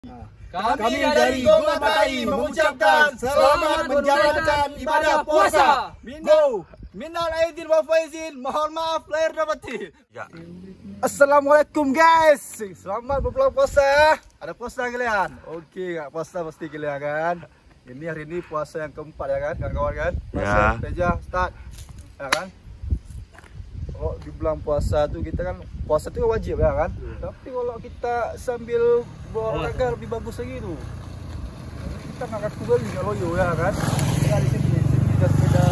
Kami dari Goma Matai mengucapkan selamat menjalankan ibadah puasa. Minal aidin wal faizin, mohon maaf lahir dan batin. Assalamualaikum guys, selamat berpulang puasa. Ada puasa kalian? Oke, nggak puasa pasti kalian kan? Ini hari ini puasa yang keempat ya kan, kawan-kawan kan? Puasa Teja start, ya kan? Kalau di bulan puasa tuh kita kan puasa itu wajib ya kan? Tapi kalau kita sambil berolahraga lebih bagus lagi tuh. Kita ngangkat kembali kalau yo ya kan? Ya di sini ada sepeda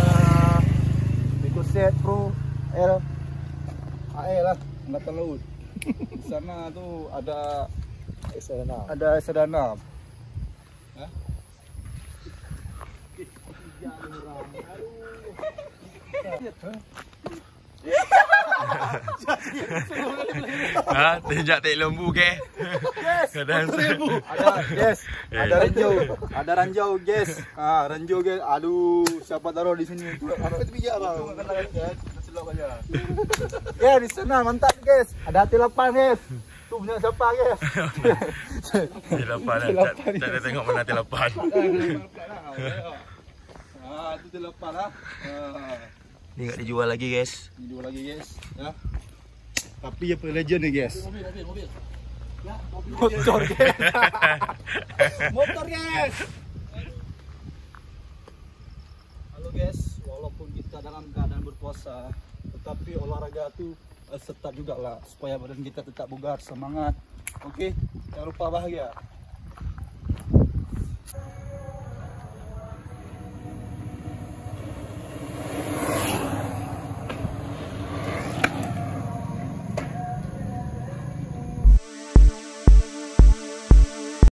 Set Pro L AE lah, angkatan laut. Di sana tuh ada Sedana. Hah? Tinjak tek lembu ke? Ada ranjau guys. Ranjau guys. Aduh, siapa taruh di sini? Apa itu bijak bang? Ya di sana mantap guys. Ada hati lapan guys. Tuh punya siapa guys? Tilapan, tak ada tengok mana tilapan. Itu tilapan lah. Ni enggak dijual lagi guys. Dijual lagi guys. Ya. Tapi ya legend nih guys. Mobil. Ya, motor guys. Motor guys. Halo guys, walaupun kita dalam keadaan berpuasa, tetapi olahraga itu tetap juga lah supaya badan kita tetap bugar, semangat. Oke, jangan lupa bahagia.